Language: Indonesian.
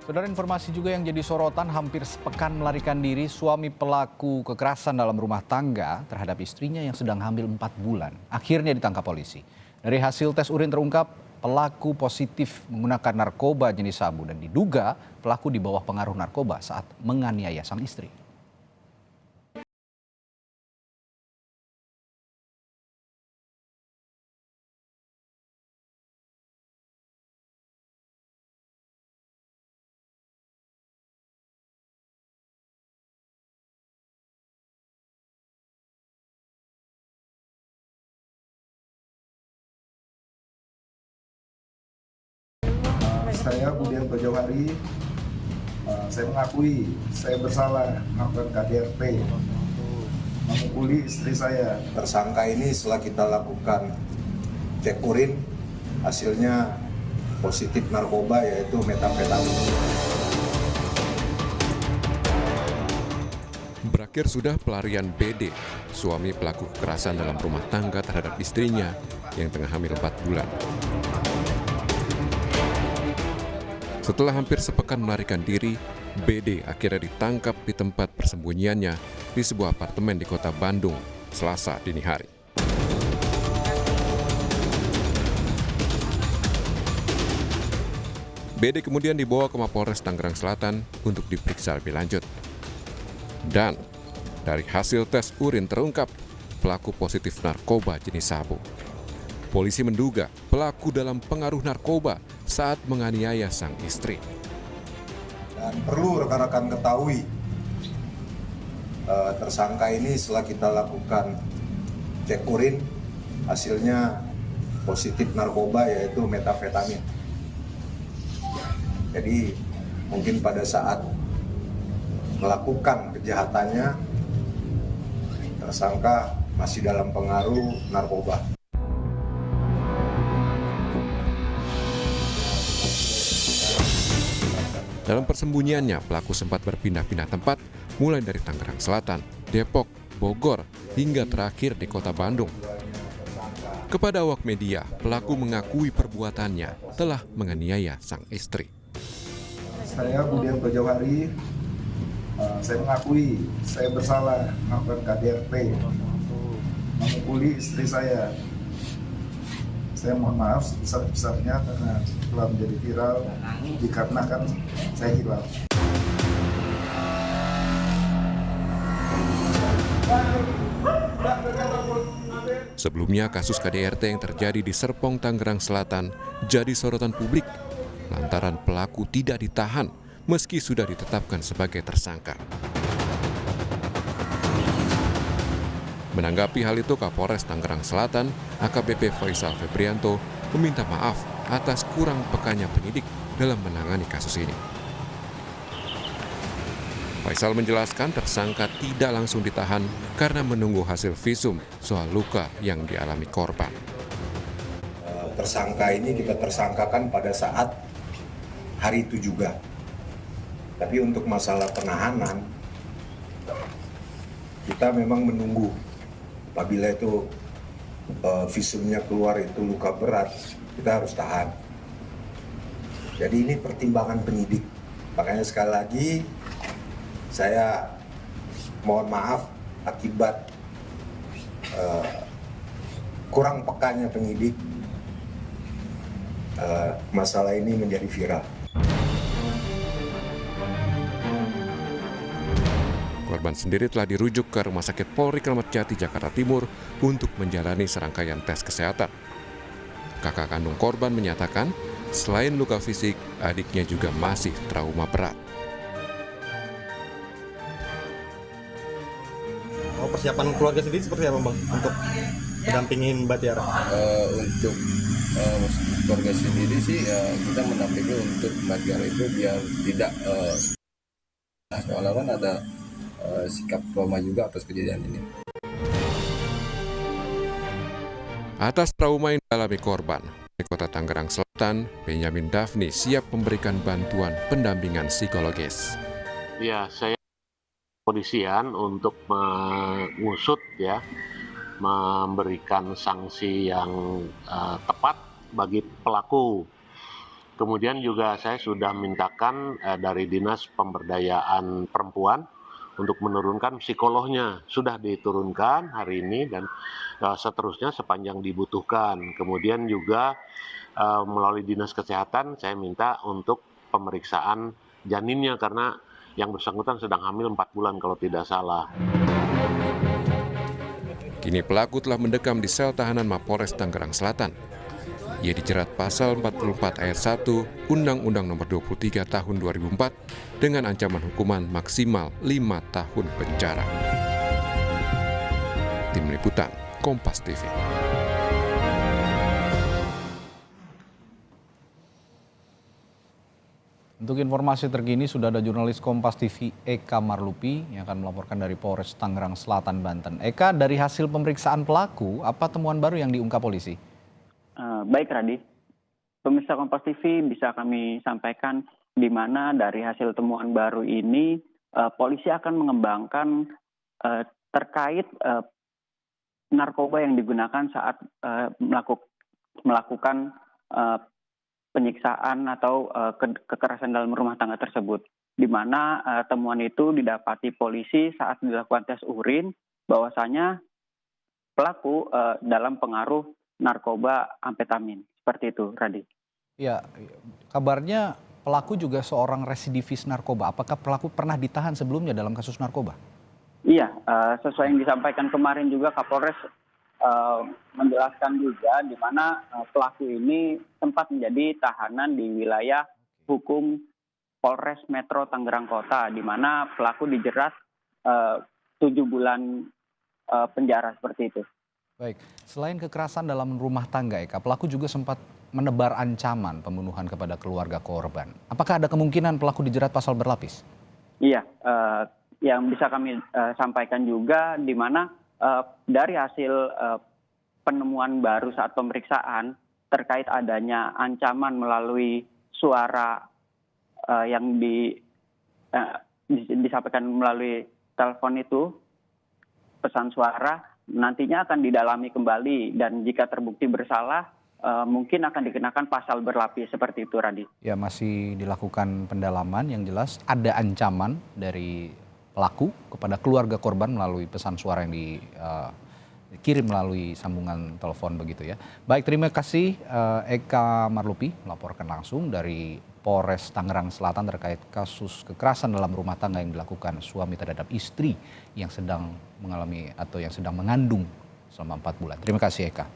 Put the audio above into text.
Saudara, informasi juga yang jadi sorotan, hampir sepekan melarikan diri suami pelaku kekerasan dalam rumah tangga terhadap istrinya yang sedang hamil 4 bulan. Akhirnya ditangkap polisi. Dari hasil tes urin terungkap pelaku positif menggunakan narkoba jenis sabu dan diduga pelaku di bawah pengaruh narkoba saat menganiaya sang istri. Saya Budianto Johari, saya mengakui saya bersalah melakukan KDRT, memukuli istri saya. Tersangka ini setelah kita lakukan cek urin, hasilnya positif narkoba yaitu metamfetamin. Berakhir sudah pelarian BD, suami pelaku kekerasan dalam rumah tangga terhadap istrinya yang tengah hamil 4 bulan. Setelah hampir sepekan melarikan diri, BD akhirnya ditangkap di tempat persembunyiannya di sebuah apartemen di kota Bandung, Selasa dini hari. BD kemudian dibawa ke Mapolres Tangerang Selatan untuk diperiksa lebih lanjut. Dan dari hasil tes urin terungkap pelaku positif narkoba jenis sabu. Polisi menduga pelaku dalam pengaruh narkoba saat menganiaya sang istri. Dan perlu rekan-rekan ketahui, tersangka ini setelah kita lakukan cek urin, hasilnya positif narkoba yaitu metamfetamin. Jadi mungkin pada saat melakukan kejahatannya, tersangka masih dalam pengaruh narkoba. Dalam persembunyiannya, pelaku sempat berpindah-pindah tempat, mulai dari Tangerang Selatan, Depok, Bogor, hingga terakhir di kota Bandung. Kepada awak media, pelaku mengakui perbuatannya telah menganiaya sang istri. Saya Budianto Johari, saya mengakui saya bersalah melakukan KDRT, memukuli istri saya. Saya mohon maaf sebesar-besarnya karena telah menjadi viral dikarenakan saya hilaf. Sebelumnya, kasus KDRT yang terjadi di Serpong, Tangerang Selatan jadi sorotan publik lantaran pelaku tidak ditahan meski sudah ditetapkan sebagai tersangka. Menanggapi hal itu, Kapolres Tangerang Selatan, AKBP Faisal Febrianto, meminta maaf atas kurang pekanya penyidik dalam menangani kasus ini. Faisal menjelaskan tersangka tidak langsung ditahan karena menunggu hasil visum soal luka yang dialami korban. Tersangka ini kita tersangkakan pada saat hari itu juga. Tapi untuk masalah penahanan, kita memang menunggu. Apabila itu visumnya keluar itu luka berat, kita harus tahan. Jadi ini pertimbangan penyidik. Makanya sekali lagi saya mohon maaf akibat kurang pekanya penyidik, masalah ini menjadi viral. Korban sendiri telah dirujuk ke Rumah Sakit Polri Kramat Jati, Jakarta Timur untuk menjalani serangkaian tes kesehatan. Kakak kandung korban menyatakan, selain luka fisik, adiknya juga masih trauma berat. Persiapan keluarga sendiri seperti apa, Bang, untuk mendampingin Mbak Tiara? Untuk keluarga sendiri sih kita mendampingi untuk Mbak Tiara itu biar tidak seolah-olah ada sikap trauma juga atas kejadian ini. Atas trauma yang dialami korban, di Kota Tangerang Selatan, Benyamin Daphni siap memberikan bantuan pendampingan psikologis. Ya, saya kepolisian untuk mengusut ya, memberikan sanksi yang tepat bagi pelaku. Kemudian juga saya sudah mintakan dari Dinas Pemberdayaan Perempuan untuk menurunkan psikolognya. Sudah diturunkan hari ini dan seterusnya sepanjang dibutuhkan. Kemudian juga melalui Dinas Kesehatan saya minta untuk pemeriksaan janinnya karena yang bersangkutan sedang hamil 4 bulan kalau tidak salah. Kini pelaku telah mendekam di sel tahanan Mapolres Tangerang Selatan. Ia dijerat pasal 44 ayat 1 Undang-Undang Nomor 23 Tahun 2004 dengan ancaman hukuman maksimal 5 tahun penjara. Tim Liputan, Kompas TV. Untuk informasi terkini sudah ada jurnalis Kompas TV Eka Marlupi yang akan melaporkan dari Polres Tangerang Selatan, Banten. Eka, dari hasil pemeriksaan pelaku, apa temuan baru yang diungkap polisi? Baik Radi, pemirsa Kompas TV bisa kami sampaikan di mana dari hasil temuan baru ini polisi akan mengembangkan terkait narkoba yang digunakan saat melakukan penyiksaan atau kekerasan dalam rumah tangga tersebut. Di mana temuan itu didapati polisi saat dilakukan tes urin bahwasanya pelaku dalam pengaruh narkoba amfetamin. Seperti itu, Radi. Ya, kabarnya pelaku juga seorang residivis narkoba. Apakah pelaku pernah ditahan sebelumnya dalam kasus narkoba? Iya, sesuai yang disampaikan kemarin juga Kapolres menjelaskan juga di mana pelaku ini sempat menjadi tahanan di wilayah hukum Polres Metro Tangerang Kota, di mana pelaku dijerat 7 bulan penjara seperti itu. Baik, selain kekerasan dalam rumah tangga, Eka, pelaku juga sempat menebar ancaman pembunuhan kepada keluarga korban. Apakah ada kemungkinan pelaku dijerat pasal berlapis? Iya, yang bisa kami sampaikan juga di mana dari hasil penemuan baru saat pemeriksaan terkait adanya ancaman melalui suara yang disampaikan melalui telepon itu, pesan suara, nantinya akan didalami kembali dan jika terbukti bersalah mungkin akan dikenakan pasal berlapis seperti itu, Radi. Ya, masih dilakukan pendalaman. Yang jelas ada ancaman dari pelaku kepada keluarga korban melalui pesan suara yang dikirim melalui sambungan telepon begitu ya. Baik, terima kasih Eka Marlupi melaporkan langsung dari Polres Tangerang Selatan terkait kasus kekerasan dalam rumah tangga yang dilakukan suami terhadap istri yang sedang mengalami atau yang sedang mengandung selama 4 bulan. Terima kasih Eka.